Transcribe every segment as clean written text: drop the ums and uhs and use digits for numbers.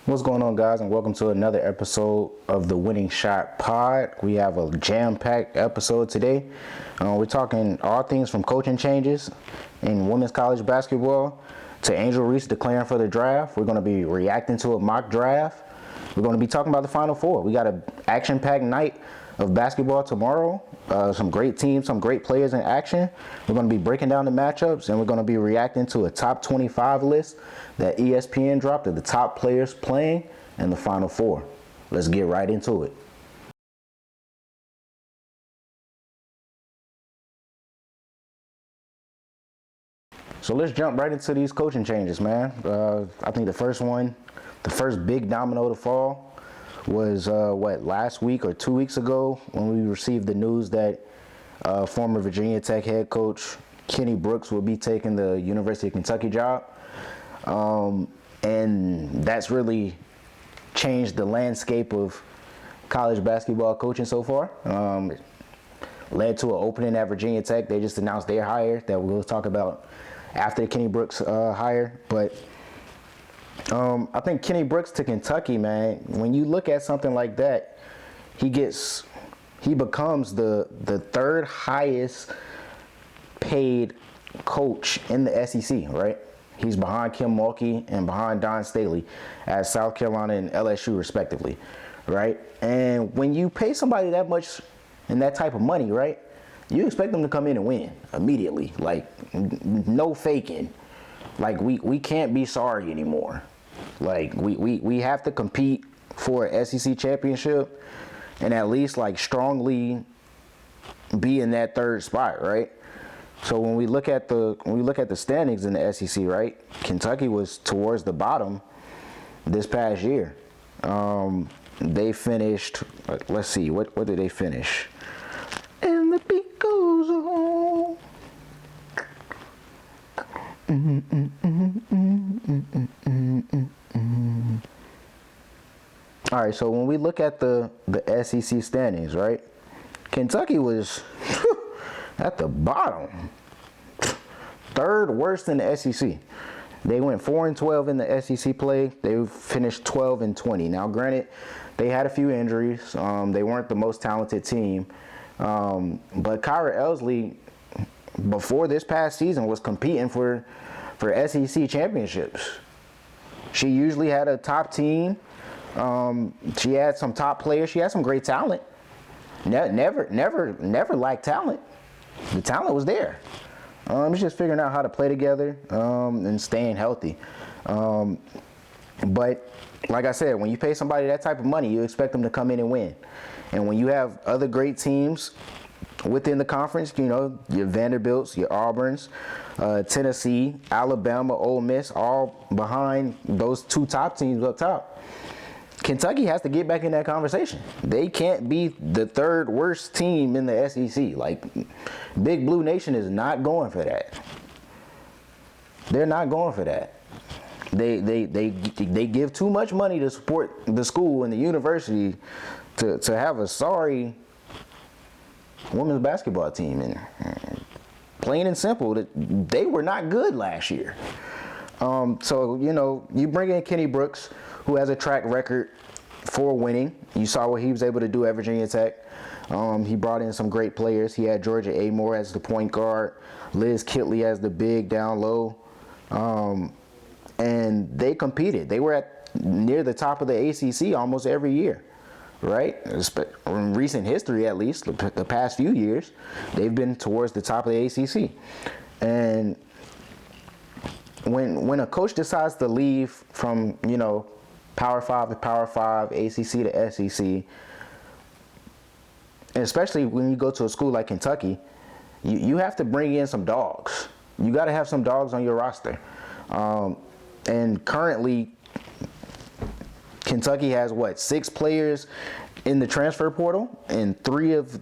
What's going on, guys, and welcome to another episode of the Winning Shot Pod. We have a jam-packed episode today. We're talking all things from coaching changes in women's college basketball to Angel Reese declaring for the draft. We're going to be reacting to a mock draft. We're going to be talking about the Final Four. We got an action-packed night of basketball tomorrow. Some great teams, some great players in action. We're going to be breaking down the matchups, and we're going to be reacting to a top 25 list that ESPN dropped of the top players playing in the Final Four. Let's get right into it. So let's jump right into these coaching changes, man. I think the first big domino to fall was last week or 2 weeks ago when we received the news that former Virginia Tech head coach Kenny Brooks will be taking the University of Kentucky job. And that's really changed the landscape of college basketball coaching so far. It led to an opening at Virginia Tech. They just announced their hire that we'll talk about after the Kenny Brooks hire. But I think Kenny Brooks to Kentucky, man, when you look at something like that, he becomes the third highest paid coach in the SEC, right? He's behind Kim Mulkey and behind Don Staley at South Carolina and LSU respectively, right? And when you pay somebody that much and that type of money, right, you expect them to come in and win immediately. Like, no faking. Like, we can't be sorry anymore. Like, we have to compete for an SEC championship and at least, like, strongly be in that third spot, right? So when we look at the standings in the SEC, right, Kentucky was towards the bottom this past year. They finished, let's see, what did they finish? And the beat goes on. All right, so when we look at the SEC standings, right, Kentucky was at the bottom, third worst in the SEC. They went 4-12 in the SEC play. They finished 12-20. Now, granted, they had a few injuries. They weren't the most talented team, but Kyra Elsley, before this past season, was competing for SEC championships. She usually had a top team. She had some top players. She had some great talent. Never lacked talent. The talent was there. It's just figuring out how to play together and staying healthy. But like I said, when you pay somebody that type of money, you expect them to come in and win. And when you have other great teams within the conference, you know, your Vanderbilts, your Auburns, Tennessee, Alabama, Ole Miss, all behind those two top teams up top, Kentucky has to get back in that conversation. They can't be the third worst team in the SEC. Like, Big Blue Nation is not going for that. They're not going for that. They give too much money to support the school and the university to have a sorry women's basketball team. And plain and simple, that they were not good last year. So, you know, you bring in Kenny Brooks, who has a track record for winning. You saw what he was able to do at Virginia Tech. He brought in some great players. He had Georgia Amore as the point guard, Liz Kitley as the big down low. And they competed. They were at near the top of the ACC almost every year, right? In recent history, at least, the past few years, they've been towards the top of the ACC. And when a coach decides to leave from, you know, Power 5 to Power 5, ACC to SEC, and especially when you go to a school like Kentucky, you have to bring in some dogs. You got to have some dogs on your roster. And currently, Kentucky has, 6 players in the transfer portal, and three of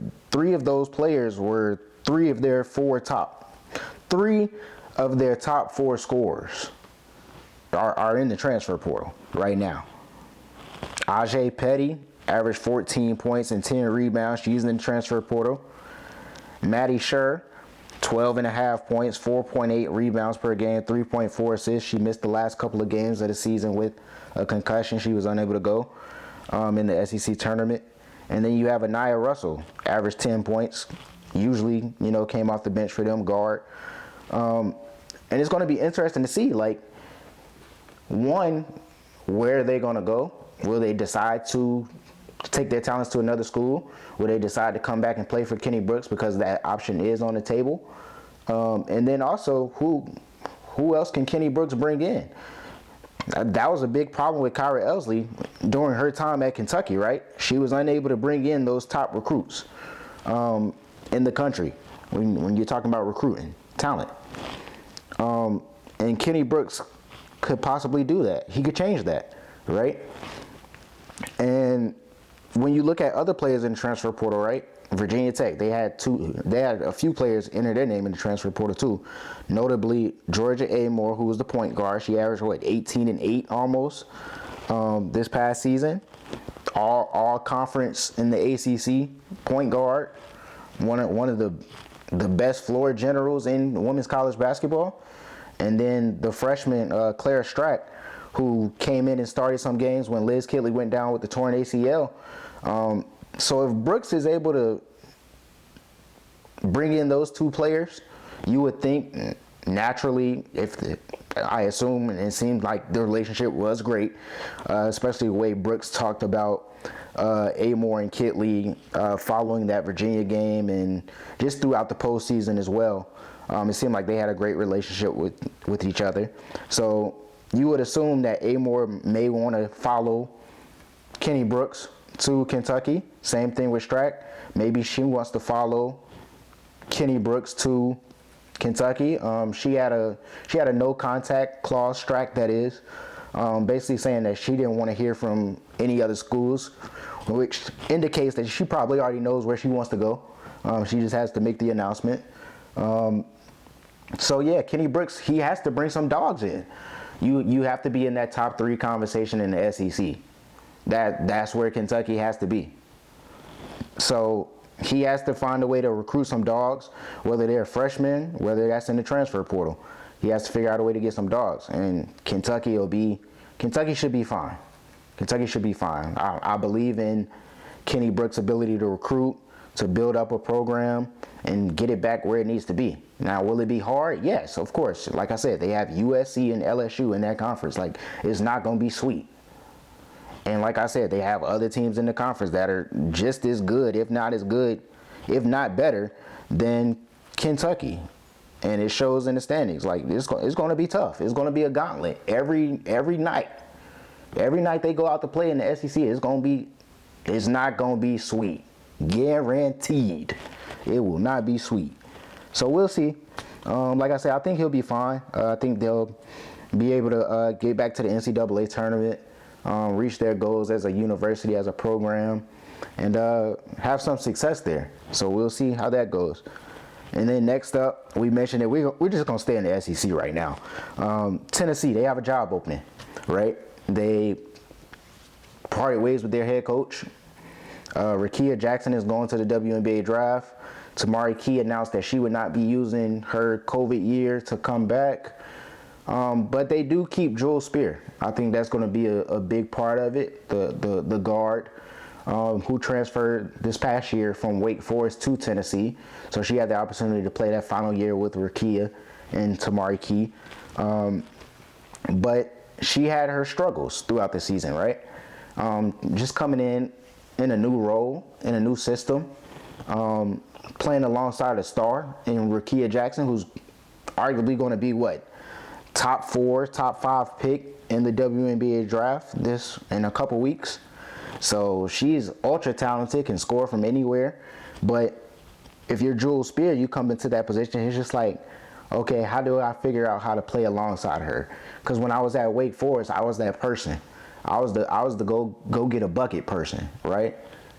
those players were three of their top 4 scorers are in the transfer portal right now. Ajay Petty averaged 14 points and 10 rebounds. She's in the transfer portal. Maddie Scher 12.5 points, 4.8 rebounds per game, 3.4 assists. She missed the last couple of games of the season with a concussion. She was unable to go in the SEC tournament. And then you have Anaya Russell, averaged 10 points. Usually, came off the bench for them, guard. And it's going to be interesting to see, like, one, where are they going to go? Will they decide to take their talents to another school? Will they decide to come back and play for Kenny Brooks because that option is on the table? And then also, who else can Kenny Brooks bring in? That was a big problem with Kyra Elsley during her time at Kentucky, right? She was unable to bring in those top recruits in the country when you're talking about recruiting talent. And Kenny Brooks could possibly do that. He could change that, right? And when you look at other players in the transfer portal, right? Virginia Tech, they had a few players enter their name in the transfer portal too. Notably, Georgia Amore, who was the point guard. She averaged 18 and 8 almost this past season. All conference in the ACC point guard. One of the best floor generals in women's college basketball. And then the freshman Clara Strack, who came in and started some games when Liz Kitley went down with the torn ACL. So if Brooks is able to bring in those two players, you would think naturally, I assume, and it seemed like the relationship was great, especially the way Brooks talked about Amore and Kitley following that Virginia game and just throughout the postseason as well. It seemed like they had a great relationship with each other. So you would assume that Amore may want to follow Kenny Brooks to Kentucky. Same thing with Strack. Maybe she wants to follow Kenny Brooks to Kentucky. She had a no contact clause, Strack that is, basically saying that she didn't want to hear from any other schools, which indicates that she probably already knows where she wants to go. She just has to make the announcement. So yeah, Kenny Brooks, he has to bring some dogs in. You have to be in that top 3 conversation in the SEC. That's where Kentucky has to be. So he has to find a way to recruit some dogs, whether they're freshmen, whether that's in the transfer portal. He has to figure out a way to get some dogs, and Kentucky should be fine. Kentucky should be fine. I believe in Kenny Brooks' ability to recruit, to build up a program, and get it back where it needs to be. Now, will it be hard? Yes, of course. Like I said, they have USC and LSU in that conference. Like, it's not going to be sweet. And like I said, they have other teams in the conference that are just as good, if not better, than Kentucky. And it shows in the standings. Like, it's going to be tough. It's going to be a gauntlet every night. Every night they go out to play in the SEC, it's not going to be sweet. Guaranteed. It will not be sweet. So we'll see. Like I said, I think he'll be fine. I think they'll be able to get back to the NCAA tournament. Reach their goals as a university, as a program, and have some success there. So we'll see how that goes. And then next up, we mentioned that we're just going to stay in the SEC right now. Tennessee, they have a job opening, right? They parted ways with their head coach. Rakia Jackson is going to the WNBA draft. Tamari Key announced that she would not be using her COVID year to come back. But they do keep Jewel Spear. I think that's going to be a big part of it. The guard who transferred this past year from Wake Forest to Tennessee. So she had the opportunity to play that final year with Rakia and Tamari Key. But she had her struggles throughout the season, right? Just coming in a new role, in a new system, playing alongside a star in Rakia Jackson, who's arguably going to be top 4, top 5 pick in the WNBA draft in a couple weeks. So she's ultra talented, can score from anywhere. But if you're Jewel Spear, you come into that position, it's just like, okay, how do I figure out how to play alongside her? Because when I was at Wake Forest, I was that person. I was the go get a bucket person, right?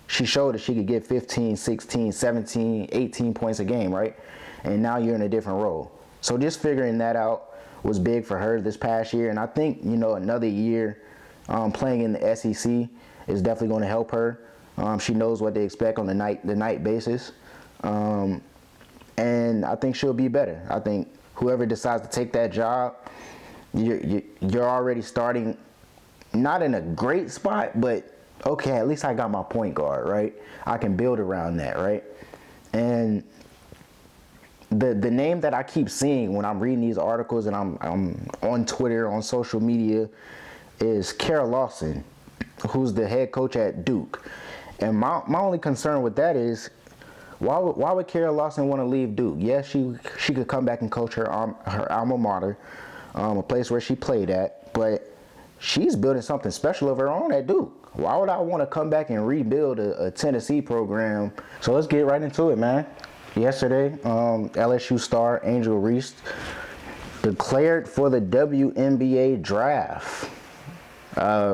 She showed that she could get 15, 16, 17, 18 points a game, right? And now you're in a different role. So just figuring that out was big for her this past year. And I think, another year playing in the SEC is definitely going to help her. She knows what to expect on the night basis. And and I think she'll be better. I think whoever decides to take that job, you're already starting not in a great spot, but okay, at least I got my point guard, right? I can build around that, right? And the name that I keep seeing when I'm reading these articles and I'm on Twitter, on social media, is Kara Lawson, who's the head coach at Duke. And my only concern with that is, why would Kara Lawson want to leave Duke? Yes, she could come back and coach her alma mater, a place where she played at, but she's building something special of her own at Duke. Why would I want to come back and rebuild a Tennessee program? So let's get right into it, man. Yesterday, LSU star Angel Reese declared for the WNBA draft.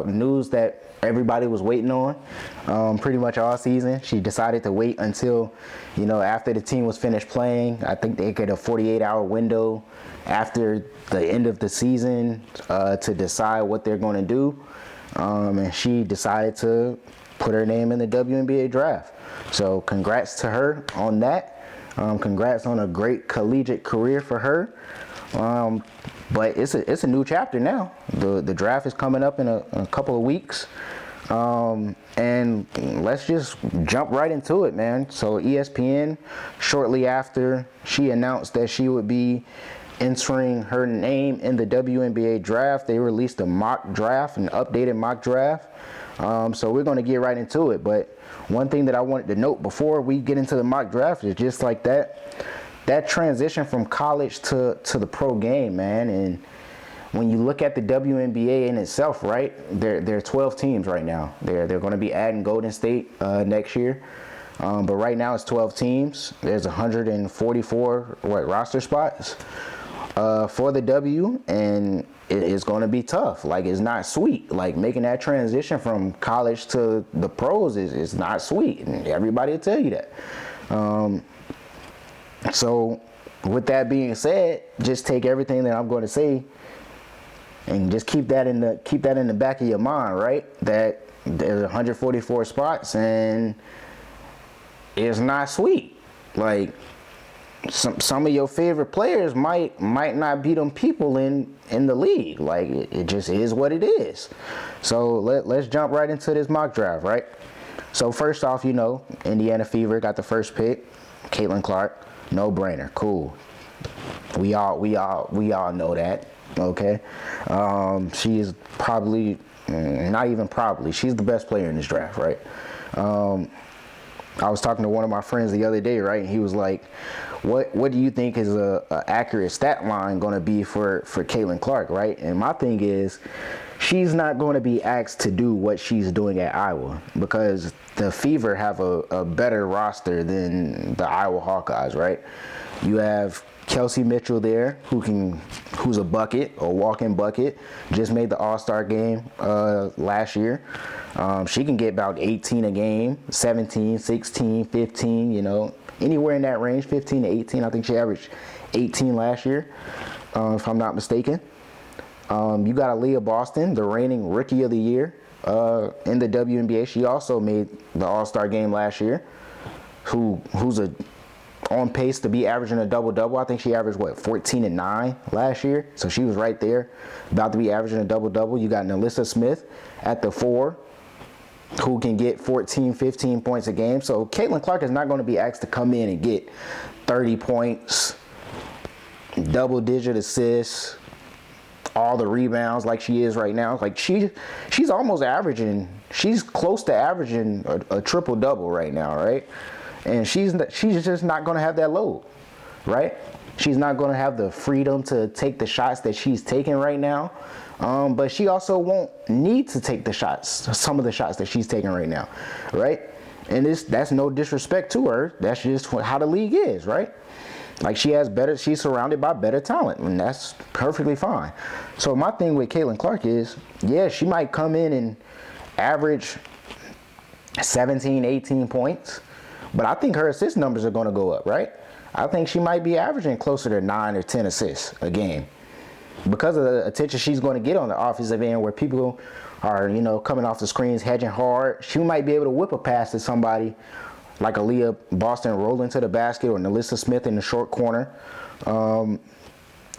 News that everybody was waiting on pretty much all season. She decided to wait until, after the team was finished playing. I think they get a 48-hour window after the end of the season to decide what they're going to do. And she decided to put her name in the WNBA draft. So congrats to her on that. Congrats on a great collegiate career for her. But it's a new chapter now. The draft is coming up in a couple of weeks. And let's just jump right into it, man. So ESPN, shortly after she announced that she would be entering her name in the WNBA draft, they released a mock draft, an updated mock draft. So we're going to get right into it. But one thing that I wanted to note before we get into the mock draft is just like that transition from college to the pro game, man. And when you look at the WNBA in itself, right, there are 12 teams right now. They're going to be adding Golden State next year. But right now it's 12 teams. There's 144 roster spots for the W, and it is going to be tough. Like, it's not sweet. Like, making that transition from college to the pros is not sweet, and everybody will tell you that. So with that being said, just take everything that I'm going to say and just keep that in the back of your mind, right? That there's 144 spots and it's not sweet. Like, some of your favorite players might not be them people in the league. Like, it just is what it is. So let's jump right into this mock draft, right? So first off, Indiana Fever got the first pick. Caitlin Clark, no brainer, cool. We all know that, okay? She is probably, not even probably, she's the best player in this draft, right? I was talking to one of my friends the other day, right? And he was like, what do you think is a accurate stat line going to be for Caitlin Clark, right? And my thing is, she's not going to be asked to do what she's doing at Iowa, because the Fever have a better roster than the Iowa Hawkeyes, right? You have Kelsey Mitchell there, who's a bucket, a walk-in bucket, just made the All-Star game last year. She can get about 18 a game, 17, 16, 15, anywhere in that range, 15 to 18. I think she averaged 18 last year, if I'm not mistaken. You got Aaliyah Boston, the reigning Rookie of the Year in the WNBA. She also made the All-Star game last year, who's on pace to be averaging a double-double. I think she averaged, 14 and 9 last year. So she was right there, about to be averaging a double-double. You got Nalissa Smith at the 4, who can get 14, 15 points a game. So Caitlin Clark is not going to be asked to come in and get 30 points, double-digit assists, all the rebounds like she is right now. Like, she's almost averaging, she's close to averaging a triple-double right now, right? And she's just not going to have that load, right? She's not going to have the freedom to take the shots that she's taking right now. But she also won't need to take some of the shots that she's taking right now, right? And that's no disrespect to her. That's just how the league is, right? Like, she's surrounded by better talent, and that's perfectly fine. So my thing with Caitlin Clark is, yeah, she might come in and average 17, 18 points, but I think her assist numbers are going to go up, right? I think she might be averaging closer to 9 or 10 assists a game because of the attention she's going to get on the offensive end, where people are, coming off the screens, hedging hard. She might be able to whip a pass to somebody like Aaliyah Boston rolling to the basket or Nalissa Smith in the short corner.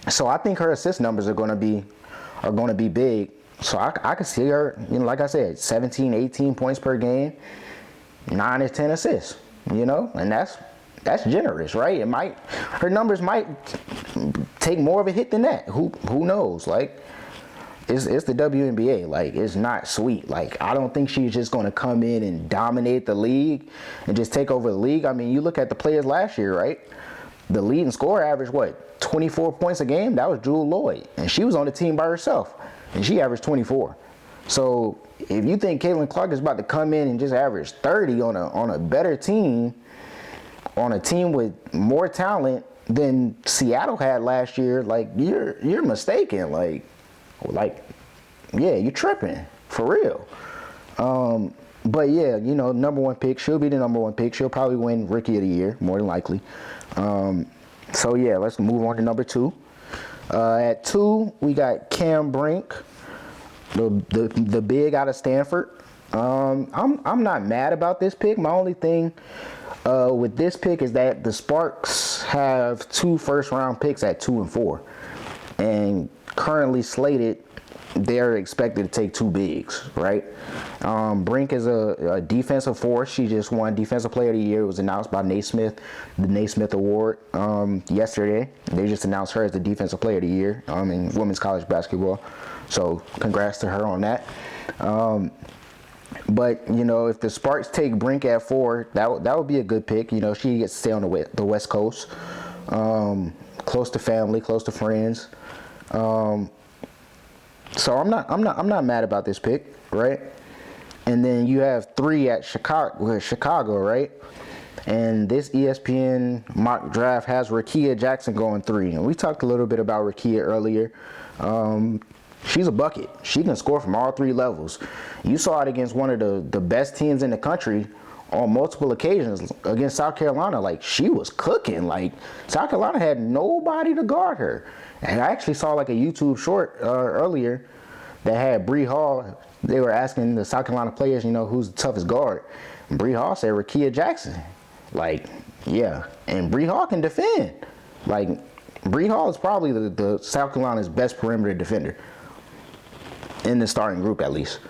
So I think her assist numbers are going to be big. So I could see her, like I said, 17, 18 points per game, 9 or 10 assists, and that's generous, right? Her numbers might take more of a hit than that. Who knows? Like, it's the WNBA. Like, it's not sweet. Like, I don't think she's just going to come in and dominate the league and just take over the league. I mean, you look at the players last year, right? The leading scorer averaged, 24 points a game? That was Jewel Lloyd. And she was on the team by herself. And she averaged 24. So, if you think Caitlin Clark is about to come in and just average 30 on a better team, on a team with more talent than Seattle had last year, like, you're mistaken. Like, yeah, you're tripping for real. But yeah, number one pick. She'll be the number one pick. She'll probably win Rookie of the Year, more than likely. So yeah, let's move on to number 2. At 2, we got Cam Brink, the big out of Stanford. I'm not mad about this pick. My only thing with this pick is that the Sparks have 2 first-round picks at 2 and 4, and currently slated, they're expected to take 2 bigs, right? Brink is a defensive force. She just won Defensive Player of the Year. It was announced by Naismith, the Naismith Award, yesterday. They just announced her as the Defensive Player of the Year in women's college basketball. So congrats to her on that. But, if the Sparks take Brink at 4, that would be a good pick. She gets to stay on the West Coast, close to family, close to friends. So I'm not mad about this pick, right? And then you have 3 at Chicago, right? And this ESPN mock draft has Rickea Jackson going 3. And we talked a little bit about Rickea earlier. She's a bucket. She can score from all 3 levels. You saw it against one of the best teams in the country on multiple occasions against South Carolina. Like, she was cooking. Like, South Carolina had nobody to guard her. And I actually saw like a YouTube short earlier that had Bree Hall. They were asking the South Carolina players, who's the toughest guard. And Bree Hall said Rickea Jackson. Like, yeah. And Bree Hall can defend. Like, Bree Hall is probably the South Carolina's best perimeter defender. In the starting group, at least.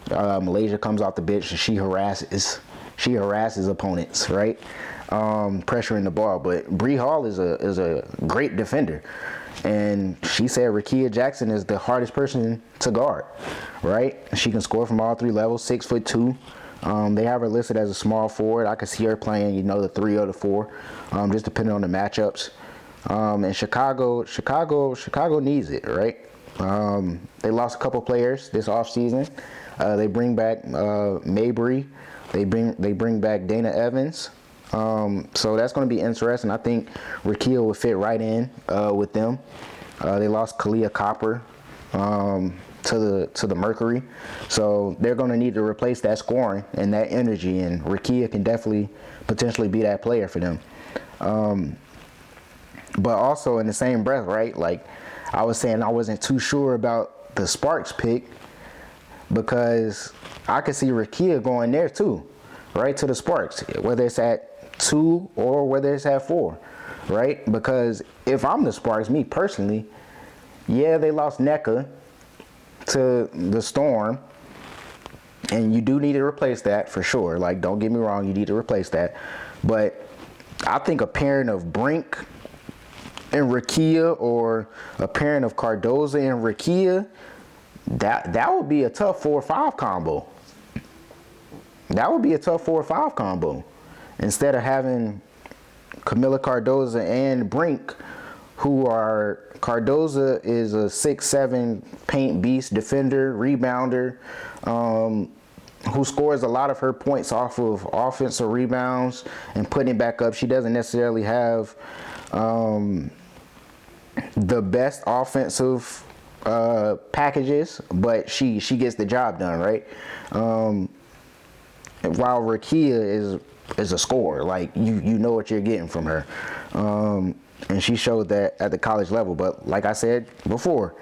Malaysia comes off the bench and she harasses opponents, right? Pressuring the ball. But Bree Hall is a great defender. And she said Rickea Jackson is the hardest person to guard, right? She can score from all 3 levels, 6'2". They have her listed as a small forward. I could see her playing, the 3 or the 4, just depending on the matchups. And Chicago needs it, right? They lost a couple players this offseason. They bring back Mabry. They bring back Dana Evans. So that's going to be interesting. I think Rickea would fit right in with them. They lost Kalia Copper to the Mercury, so they're going to need to replace that scoring and that energy. And Rickea can definitely potentially be that player for them. But also in the same breath, right? Like I was saying, I wasn't too sure about the Sparks pick because I could see Rickea going there too, right, to the Sparks, whether it's at 2 or whether it's at 4, right? Because if I'm the Sparks, me personally, yeah, they lost NECA to the Storm, and you do need to replace that for sure. Like, don't get me wrong, you need to replace that. But I think a pairing of Brink and Rickea or a pairing of Cardoza and Rickea, that would be a tough 4-5 combo. That would be a tough 4-5 combo. Instead of having Camila Cardoza and Brink, Cardoza is a 6'7" paint beast, defender, rebounder, who scores a lot of her points off of offensive rebounds and putting it back up. She doesn't necessarily have the best offensive packages, but she gets the job done, right? While Rickea is a scorer, like you know what you're getting from her, and she showed that at the college level. But like I said before,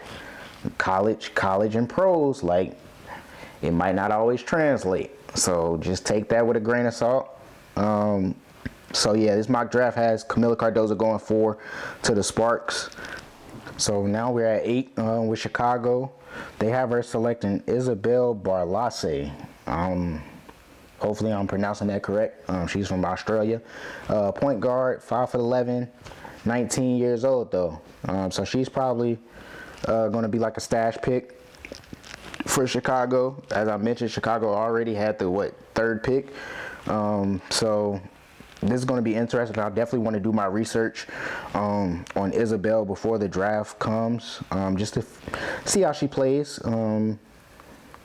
college and pros, like it might not always translate. So just take that with a grain of salt. So yeah, this mock draft has Camila Cardozo going 4 to the Sparks. So now we're at 8 with Chicago. They have her selecting Isabel Barlasse. Hopefully I'm pronouncing that correct. She's from Australia. Point guard, 5'11", 19 years old though. So she's probably going to be like a stash pick for Chicago. As I mentioned, Chicago already had the third pick. So this is going to be interesting. I definitely want to do my research on Isabel before the draft comes, just to see how she plays,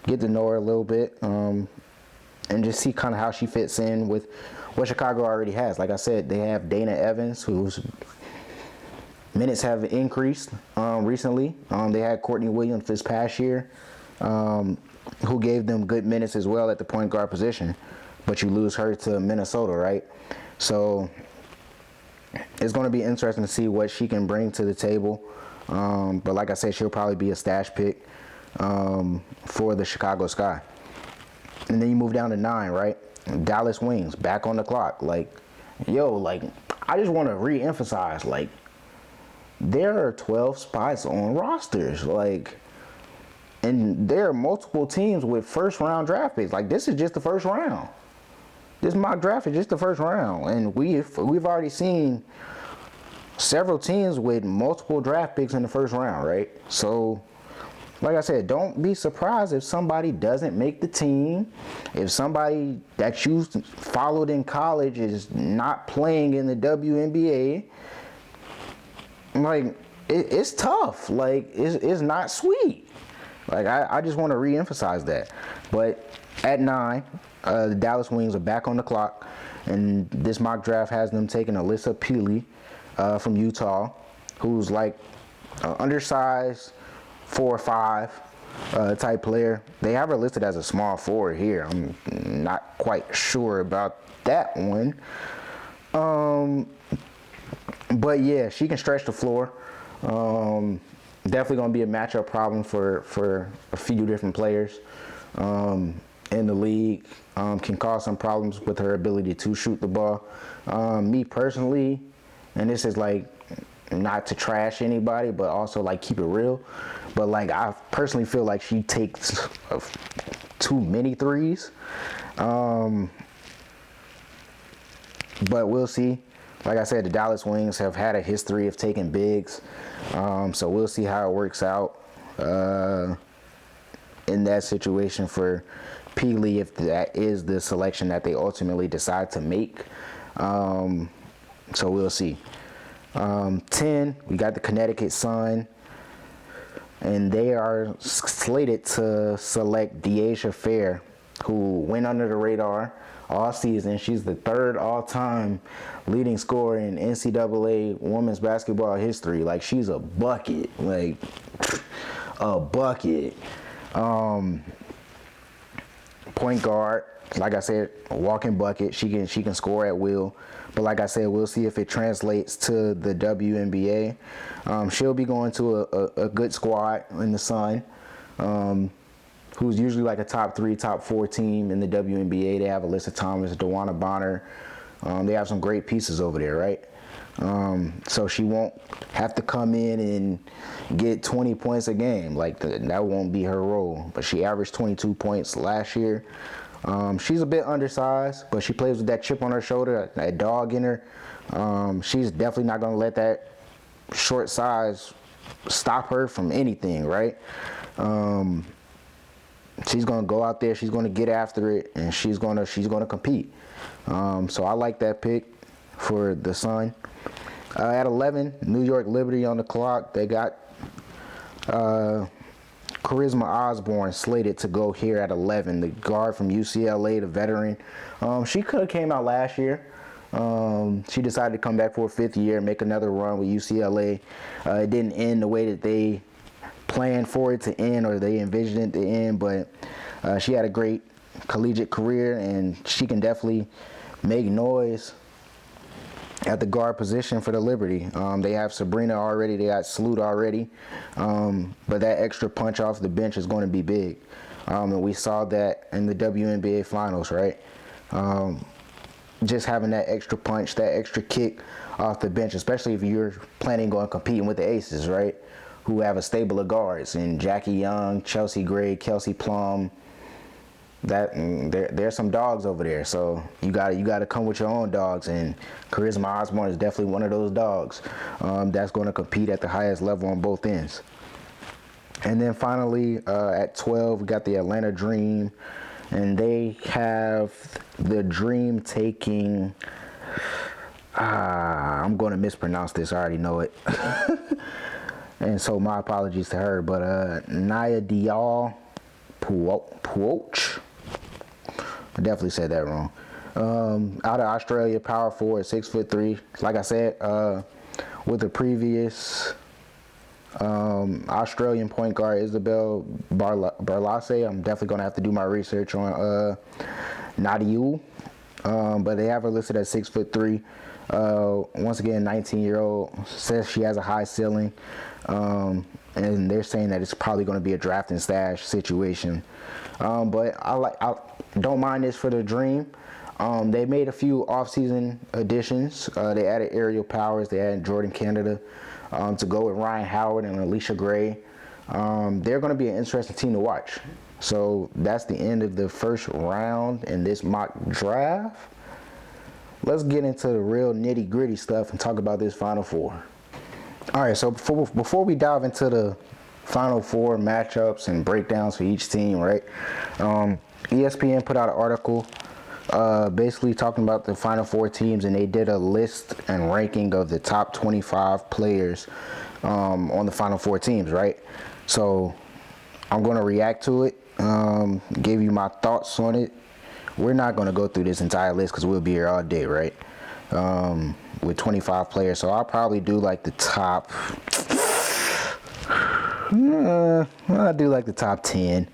get to know her a little bit, and just see kind of how she fits in with what Chicago already has. Like I said, they have Dana Evans, whose minutes have increased recently. They had Courtney Williams this past year, who gave them good minutes as well at the point guard position. But you lose her to Minnesota, right? So it's going to be interesting to see what she can bring to the table. But like I said, she'll probably be a stash pick for the Chicago Sky. And then you move down to 9, right? Dallas Wings, back on the clock. I just want to re-emphasize, there are 12 spots on rosters. And there are multiple teams with first-round draft picks. This is just the first round. This mock draft is just the first round. And we've already seen several teams with multiple draft picks in the first round, right? So, like I said, don't be surprised if somebody doesn't make the team. If somebody that you followed in college is not playing in the WNBA, it's tough. It's not sweet. I just want to re-emphasize that. But at 9, the Dallas Wings are back on the clock, and this mock draft has them taking Alyssa Peely from Utah, who's undersized 4 or 5 type player. They have her listed as a small forward here. I'm not quite sure about that one. But yeah, she can stretch the floor. Definitely going to be a matchup problem for a few different players in the league. Can cause some problems with her ability to shoot the ball. Me personally, and this is not to trash anybody, but also keep it real. But I personally feel like she takes too many threes. But we'll see. Like I said, the Dallas Wings have had a history of taking bigs. So we'll see how it works out in that situation for Peely, if that is the selection that they ultimately decide to make. So we'll see. 10, we got the Connecticut Sun, and they are slated to select Deasia Fair, who went under the radar all season. She's the 3rd all-time leading scorer in NCAA women's basketball history. She's a bucket, a bucket. Point guard, like I said, a walking bucket. She can score at will. But like I said, we'll see if it translates to the WNBA. She'll be going to a good squad in the Sun, who's usually a top 3, top 4 team in the WNBA. They have Alyssa Thomas, DeWanna Bonner. They have some great pieces over there, right? So she won't have to come in and get 20 points a game. That won't be her role. But she averaged 22 points last year. She's a bit undersized, but she plays with that chip on her shoulder, that dog in her. She's definitely not going to let that short size stop her from anything, right? She's going to go out there, she's going to get after it, and she's going to compete. So I like that pick for the Sun. At 11, New York Liberty on the clock. They got Charisma Osborne slated to go here at 11, the guard from UCLA, the veteran. She could have came out last year. She decided to come back for a 5th year, make another run with UCLA. It didn't end the way that they planned for it to end, or they envisioned it to end, but she had a great collegiate career, and she can definitely make noise at the guard position for the Liberty. They have Sabrina already, they got Salute already, but that extra punch off the bench is going to be big. And we saw that in the WNBA finals, right? just having that extra punch, that extra kick off the bench, especially if you're planning on competing with the aces, right? Who have a stable of guards, and Jackie Young, Chelsea Gray, Kelsey Plum. There's some dogs over there, so you gotta come with your own dogs, and Charisma Osborne is definitely one of those dogs that's going to compete at the highest level on both ends. And then finally, at 12, we got the Atlanta Dream, and they have the Dream taking. I'm going to mispronounce this. I already know it, and so my apologies to her. But Nia Dial Puoch. I definitely said that wrong. Out of Australia, power forward, 6'3". Like I said, with the previous Australian point guard Isabel Barlasse, I'm definitely gonna have to do my research on Nadiu. But they have her listed at 6'3". Once again, 19-year-old, says she has a high ceiling, and they're saying that it's probably going to be a draft and stash situation. But I don't mind this for the Dream. They made a few offseason additions. They added Aerial Powers. They added Jordan Canada to go with Ryan Howard and Alicia Gray. They're going to be an interesting team to watch. So that's the end of the first round in this mock draft. Let's get into the real nitty-gritty stuff and talk about this Final Four. All right, so before we dive into the Final Four matchups and breakdowns for each team, right? ESPN put out an article basically talking about the Final Four teams, and they did a list and ranking of the top 25 players on the Final Four teams, right? So I'm going to react to it, give you my thoughts on it. We're not going to go through this entire list because we'll be here all day, right? With 25 players. So I'll probably do like the top... I'll do like the top 10.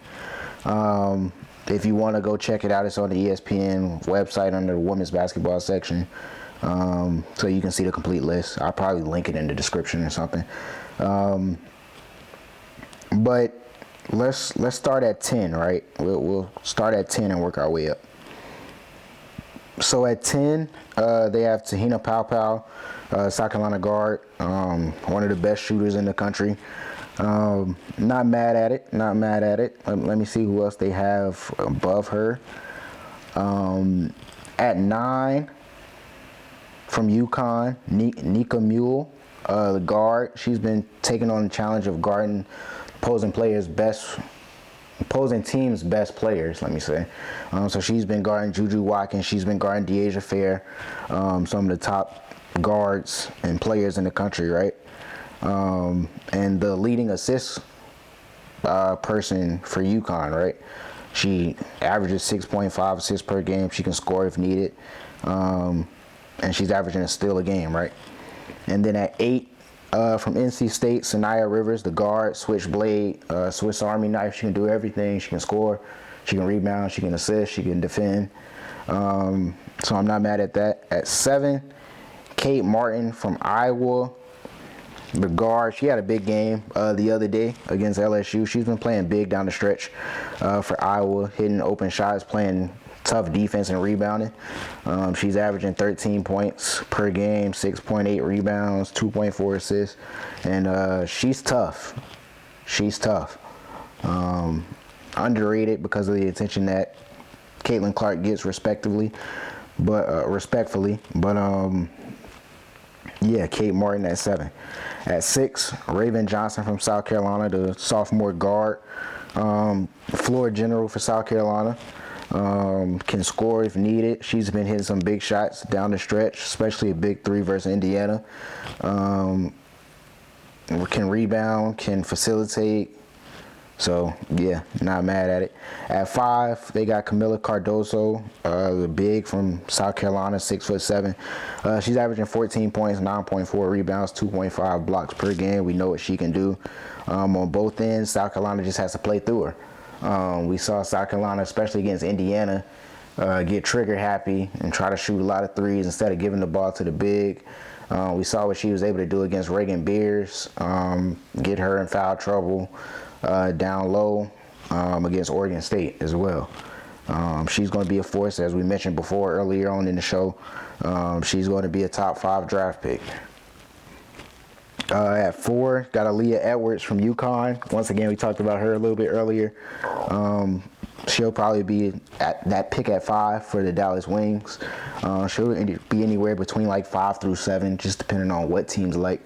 If you want to go check it out, it's on the ESPN website under the women's basketball section. So you can see the complete list. I'll probably link it in the description or something. But let's start at 10, right? We'll start at 10 and work our way up. So at 10, they have Tahina Paopao, South Carolina guard, one of the best shooters in the country. Not mad at it. Let me see who else they have above her. At 9, from UConn, Nika Mule, the guard. She's been taking on the challenge of guarding opposing team's best players, let me say. So she's been guarding Juju Watkins. She's been guarding Deasia Fair, some of the top guards and players in the country, right? And the leading assist person for UConn, right? She averages 6.5 assists per game. She can score if needed. And she's averaging a steal a game, right? And then at 8, from NC State, Sanaya Rivers, the guard, switchblade, Swiss Army knife. She can do everything. She can score. She can rebound. She can assist. She can defend. So I'm not mad at that. At 7, Kate Martin from Iowa, the guard. She had a big game the other day against LSU. She's been playing big down the stretch for Iowa, hitting open shots, playing tough defense and rebounding. She's averaging 13 points per game, 6.8 rebounds, 2.4 assists, and she's tough. Underrated because of the attention that Caitlin Clark gets respectfully, but yeah, Kate Martin at 7. At 6, Raven Johnson from South Carolina, the sophomore guard, floor general for South Carolina. Can score if needed. She's been hitting some big shots down the stretch, especially a big 3 versus Indiana. Can rebound, can facilitate. So, yeah, not mad at it. At 5, they got Camila Cardoso, the big from South Carolina, 6'7". She's averaging 14 points, 9.4 rebounds, 2.5 blocks per game. We know what she can do. On both ends, South Carolina just has to play through her. We saw South Carolina, especially against Indiana, get trigger happy and try to shoot a lot of threes instead of giving the ball to the big. We saw what she was able to do against Reagan Beers, get her in foul trouble down low against Oregon State as well. She's going to be a force, as we mentioned before earlier on in the show. She's going to be a top 5 draft pick. At 4, got Aaliyah Edwards from UConn. Once again, we talked about her a little bit earlier. She'll probably be at that pick at 5 for the Dallas Wings. She'll be anywhere between like 5 through 7, just depending on what teams like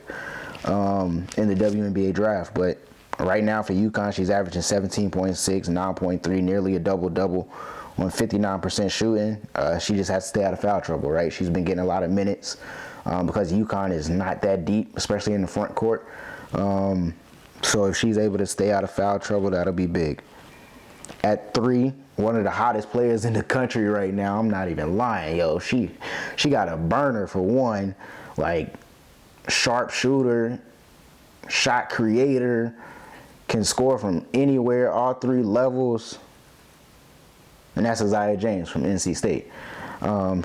in the WNBA draft. But right now for UConn, she's averaging 17.6, 9.3, nearly a double-double on 59% shooting. She just has to stay out of foul trouble, right? She's been getting a lot of minutes because UConn is not that deep, especially in the front court. So if she's able to stay out of foul trouble, that'll be big. At 3, one of the hottest players in the country right now. I'm not even lying, yo. She got a burner for one, like sharp shooter, shot creator, can score from anywhere, all 3 levels. And that's Isaiah James from NC State.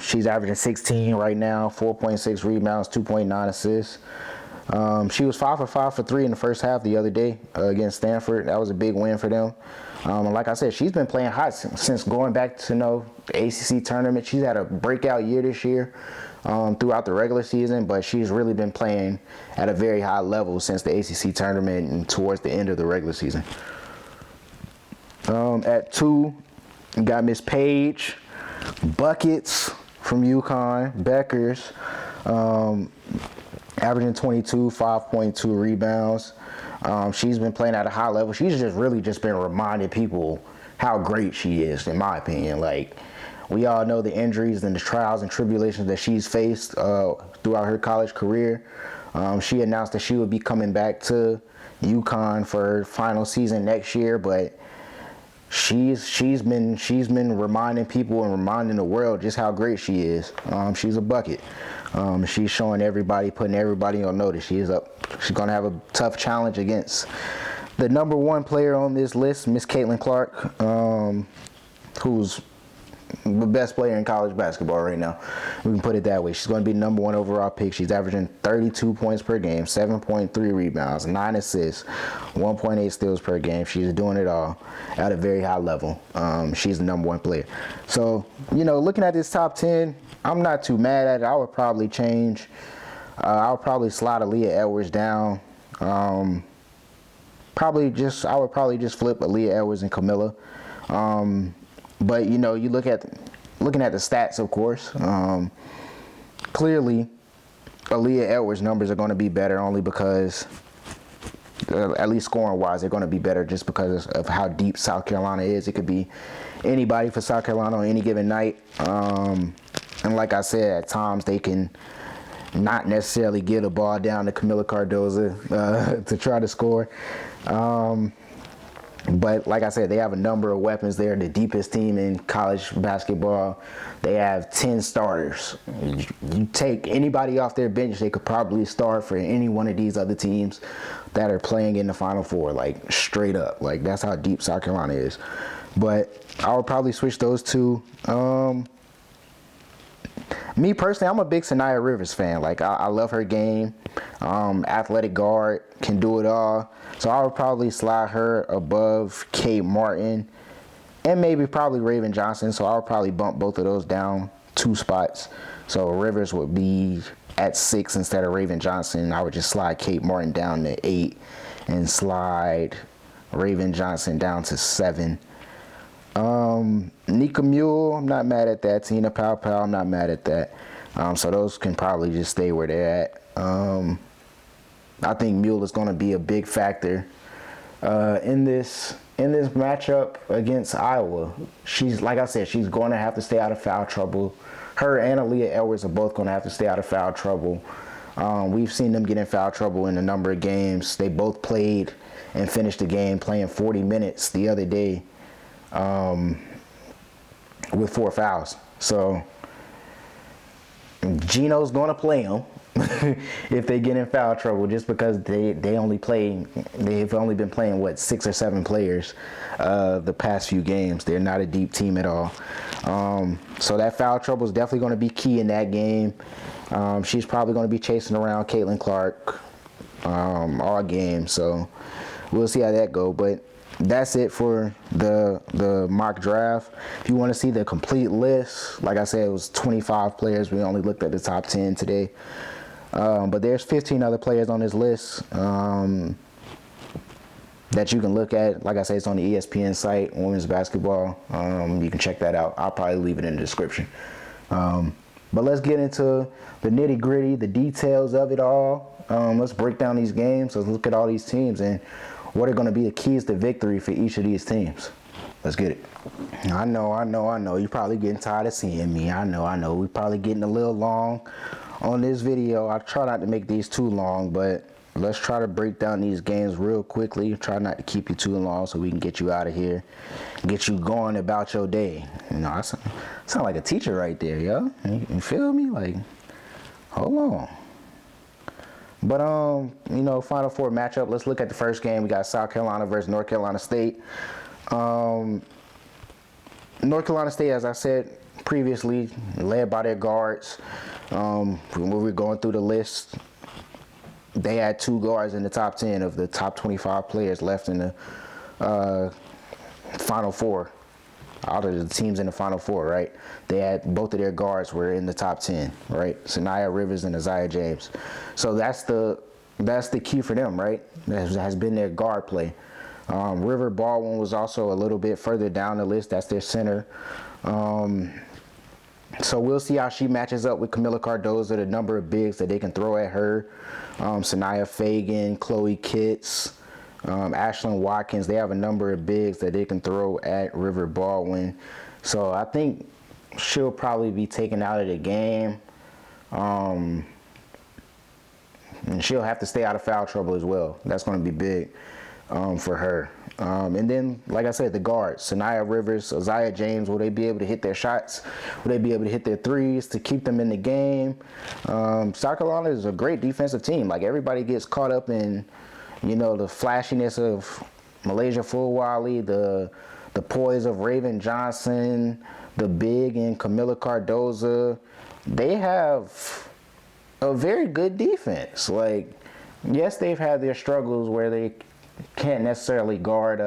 She's averaging 16 right now, 4.6 rebounds, 2.9 assists. She was 5 for 5 for 3 in the first half the other day against Stanford. That was a big win for them. And like I said, she's been playing hot since going back to the ACC tournament. She's had a breakout year this year throughout the regular season, but she's really been playing at a very high level since the ACC tournament and towards the end of the regular season. At 2, you got Miss Paige Buckets from UConn, Beckers, averaging 22, 5.2 rebounds. She's been playing at a high level. She's just really been reminding people how great she is, in my opinion. Like, we all know the injuries and the trials and tribulations that she's faced throughout her college career. She announced that she would be coming back to UConn for her final season next year, but she's been reminding people and reminding the world just how great she is. She's a bucket. She's showing everybody, putting everybody on notice. She's gonna have a tough challenge against the number 1 player on this list, Miss Caitlin Clark, who's the best player in college basketball right now. We can put it that way. She's going to be number 1 overall pick. She's averaging 32 points per game, 7.3 rebounds, 9 assists, 1.8 steals per game. She's doing it all at a very high level. She's the number 1 player. So, looking at this top 10, I'm not too mad at it. I would probably change. I would probably slide Aaliyah Edwards down. I would probably just flip Aaliyah Edwards and Camilla. But you looking at the stats, of course. Clearly, Aaliyah Edwards' numbers are going to be better only because, at least scoring-wise, they're going to be better just because of how deep South Carolina is. It could be anybody for South Carolina on any given night. And like I said, at times they can not necessarily get a ball down to Camila Cardoza to try to score. But like I said, they have a number of weapons. They're the deepest team in college basketball. They have 10 starters. You take anybody off their bench, they could probably start for any one of these other teams that are playing in the Final Four, like straight up. Like, that's how deep South Carolina is. But I would probably switch those two. Me personally, I'm a big Sanaya Rivers fan. Like, I love her game. Athletic guard, can do it all. So I would probably slide her above Kate Martin and maybe probably Raven Johnson. So I would probably bump both of those down 2 spots. So Rivers would be at 6 instead of Raven Johnson. I would just slide Kate Martin down to 8 and slide Raven Johnson down to 7. Nika Mule, I'm not mad at that. Tina Pow, I'm not mad at that. So those can probably just stay where they're at. I think Mule is going to be a big factor in this matchup against Iowa. She's, like I said, she's going to have to stay out of foul trouble. Her and Aaliyah Edwards are both going to have to stay out of foul trouble. We've seen them get in foul trouble in a number of games. They both played and finished the game playing 40 minutes the other day with 4 fouls. So Gino's going to play them if they get in foul trouble, just because they've only been playing 6 or 7 players the past few games. They're not a deep team at all. So that foul trouble is definitely going to be key in that game. She's probably going to be chasing around Caitlin Clark all game, so we'll see how that goes. But that's it for the mock draft. If you want to see the complete list, like I said, it was 25 players. We only looked at the top 10 today. But there's 15 other players on this list that you can look at. Like I said, it's on the ESPN site, women's basketball. You can check that out. I'll probably leave it in the description. But let's get into the nitty gritty, the details of it all. Let's break down these games. Let's look at all these teams and what are going to be the keys to victory for each of these teams. Let's get it. I know. You're probably getting tired of seeing me. I know. We're probably getting a little long on this video. I try not to make these too long, but let's try to break down these games real quickly. Try not to keep you too long so we can get you out of here, get you going about your day. You know, I sound like a teacher right there, yo. You feel me? Like, hold on. But, you know, Final Four matchup. Let's look at the first game. We got South Carolina versus North Carolina State. North Carolina State, as I said previously, led by their guards. When we were going through the list, they had 2 guards in the top 10 of the top 25 players left in the Final Four. Out of the teams in the Final Four, right? They had both of their guards were in the top 10, right? Sanaya Rivers and Isaiah James. So that's the key for them, right? That has been their guard play. River Baldwin was also a little bit further down the list. That's their center. So we'll see how she matches up with Camila Cardozo, the number of bigs that they can throw at her. Sanaya Fagan, Chloe Kitts, Ashlyn Watkins. They have a number of bigs that they can throw at River Baldwin. So I think she'll probably be taken out of the game. And she'll have to stay out of foul trouble as well. That's going to be big for her. And then, like I said, the guards, Sanaya Rivers, Isaiah James, will they be able to hit their shots? Will they be able to hit their threes to keep them in the game? South Carolina is a great defensive team. Like, everybody gets caught up in, you know, the flashiness of Malaysia Fulwale, the poise of Raven Johnson, the big and Camila Cardozo. They have a very good defense. Like, yes, they've had their struggles where they can't necessarily guard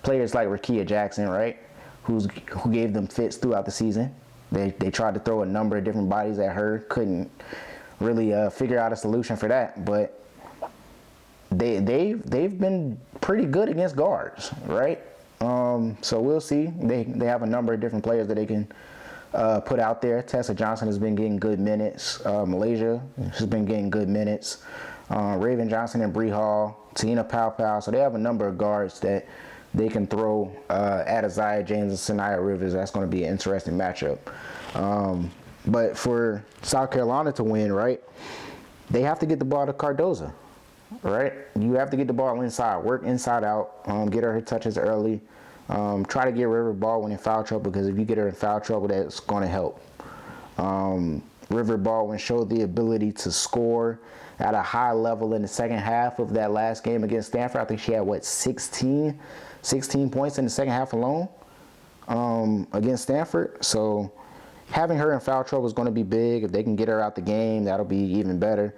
players like Rakia Jackson, right? Who gave them fits throughout the season. They tried to throw a number of different bodies at her, couldn't really figure out a solution for that. But they've been pretty good against guards, right? So we'll see. They have a number of different players that they can put out there. Tessa Johnson has been getting good minutes. Malaysia has been getting good minutes. Raven Johnson and Bree Hall, Tina Powell. So they have a number of guards that they can throw at Isaiah James and Sanaya Rivers. That's going to be an interesting matchup. But for South Carolina to win, right, they have to get the ball to Cardozo, right? You have to get the ball inside, work inside out, get her touches early. Try to get River Baldwin in foul trouble, because if you get her in foul trouble, that's going to help. River Baldwin showed the ability to score at a high level in the second half of that last game against Stanford. I think she had, 16 points in the second half alone against Stanford. So having her in foul trouble is going to be big. If they can get her out the game, that'll be even better.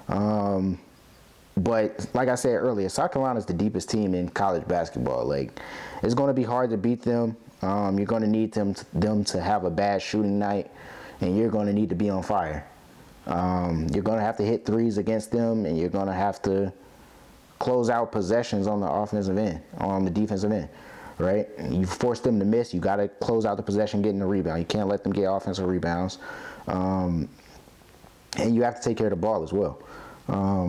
But like I said earlier, South Carolina is the deepest team in college basketball. Like, it's going to be hard to beat them. You're going to need them to have a bad shooting night, and you're going to need to be on fire. You're going to have to hit threes against them, and you're going to have to close out possessions on the offensive end, on the defensive end, right? You force them to miss, you got to close out the possession, getting the rebound. You can't let them get offensive rebounds. And you have to take care of the ball as well.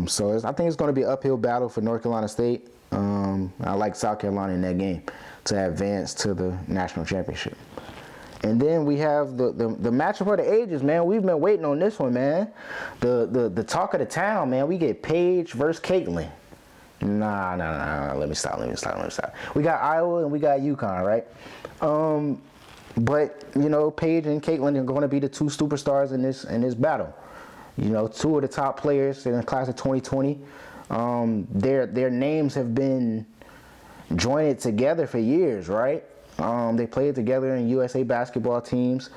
So I think it's going to be an uphill battle for North Carolina State. I like South Carolina in that game to advance to the national championship. And then we have the matchup for the ages, man. We've been waiting on this one, man. The talk of the town, man. We get Paige versus Caitlin. Nah. Let me stop. We got Iowa and we got UConn, right? But, you know, Paige and Caitlin are going to be the 2 superstars in this battle. You know, 2 of the top players in the class of 2020. Their names have been joined together for years, right? They played together in USA basketball teams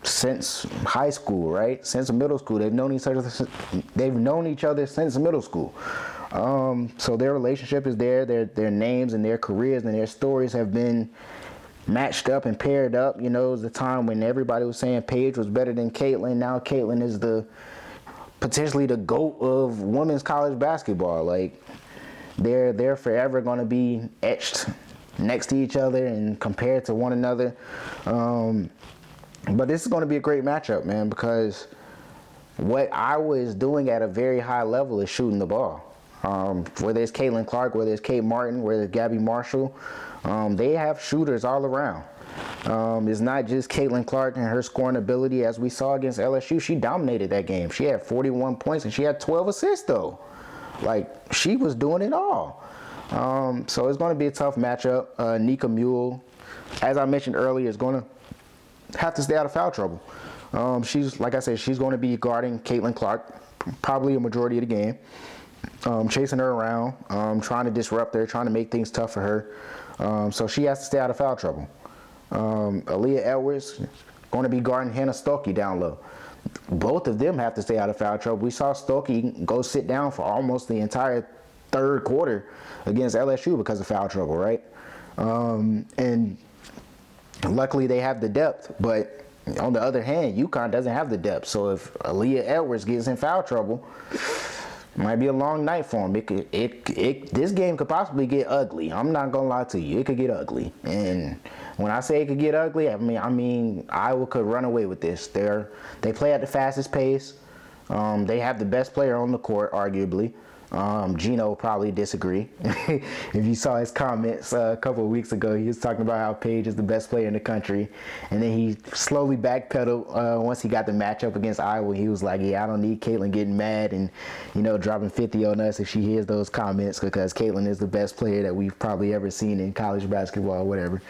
since high school, right? Since middle school. They've known each other since middle school. So their relationship is there. Their names and their careers and their stories have been matched up and paired up. You know, it was the time when everybody was saying Paige was better than Caitlyn. Now Caitlyn is potentially the GOAT of women's college basketball. Like, they're forever going to be etched next to each other and compared to one another. But this is going to be a great matchup, man, because what Iowa is doing at a very high level is shooting the ball. Whether it's Caitlin Clark, whether it's Kate Martin, whether it's Gabby Marshall, they have shooters all around. It's not just Caitlin Clark and her scoring ability. As we saw against LSU, she dominated that game. She had 41 points and she had 12 assists, though. Like, she was doing it all. So it's going to be a tough matchup. Nika Mule, as I mentioned earlier, is going to have to stay out of foul trouble. She's, like I said, she's going to be guarding Caitlin Clark probably a majority of the game, chasing her around, trying to disrupt her, trying to make things tough for her. So she has to stay out of foul trouble. Aaliyah Edwards going to be guarding Hannah Stokey down low. Both of them have to stay out of foul trouble. We saw Stokey go sit down for almost the entire third quarter against LSU because of foul trouble, right? And luckily they have the depth, but on the other hand, UConn doesn't have the depth. So if Aaliyah Edwards gets in foul trouble, it might be a long night for him. This game could possibly get ugly. I'm not gonna lie to you. It could get ugly. And when I say it could get ugly, I mean Iowa could run away with this. They play at the fastest pace. They have the best player on the court, arguably. Gino will probably disagree. If you saw his comments a couple of weeks ago, he was talking about how Paige is the best player in the country, and then he slowly backpedaled once he got the matchup against Iowa. He was like, yeah, I don't need Caitlin getting mad and, you know, dropping 50 on us if she hears those comments, because Caitlin is the best player that we've probably ever seen in college basketball or whatever.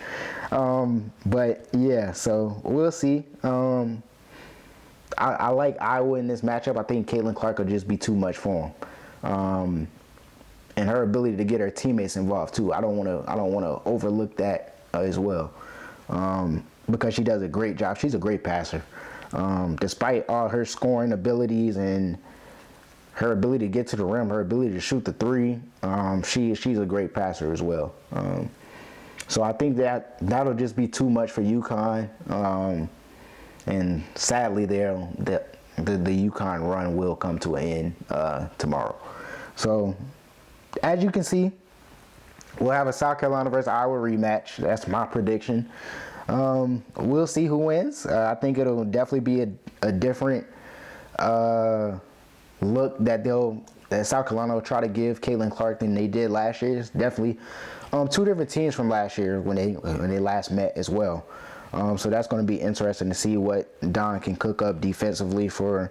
But yeah, so we'll see. I like Iowa in this matchup. I think Caitlin Clark will just be too much for him. And her ability to get her teammates involved too. I don't want to overlook that as well, because she does a great job. She's a great passer, despite all her scoring abilities and her ability to get to the rim, her ability to shoot the three. She's a great passer as well. So I think that'll just be too much for UConn, and sadly, the UConn run will come to an end tomorrow. So, as you can see, we'll have a South Carolina versus Iowa rematch. That's my prediction. We'll see who wins. I think it'll definitely be a different look that South Carolina will try to give Caitlin Clark than they did last year. It's definitely two different teams from last year when they last met as well. So that's going to be interesting to see what Don can cook up defensively for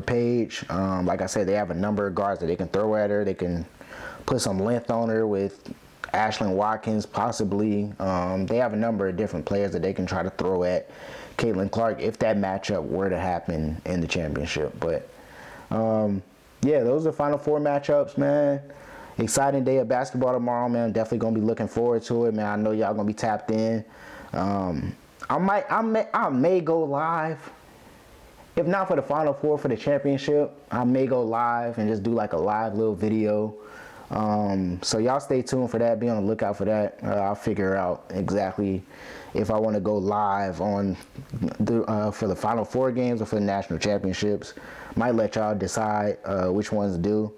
Paige. Like I said, they have a number of guards that they can throw at her. They can put some length on her with Ashlyn Watkins, possibly. They have a number of different players that they can try to throw at Caitlin Clark if that matchup were to happen in the championship. But yeah, those are the Final Four matchups, man. Exciting day of basketball tomorrow, man. Definitely gonna be looking forward to it, man. I know y'all gonna be tapped in. I may go live. If not for the Final Four, for the championship, I may go live and just do like a live little video. So y'all stay tuned for that. Be on the lookout for that. I'll figure out exactly if I want to go live on for the Final Four games or for the national championships. Might let y'all decide which ones to do.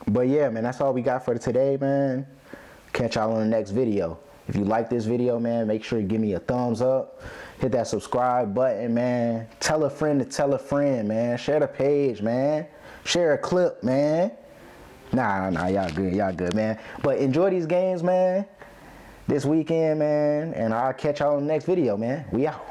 But yeah, man, that's all we got for today, man. Catch y'all on the next video. If you like this video, man, make sure you give me a thumbs up. Hit that subscribe button, man. Tell a friend to tell a friend, man. Share the page, man. Share a clip, man. Nah, y'all good, man. But enjoy these games, man, this weekend, man. And I'll catch y'all in the next video, man. We out.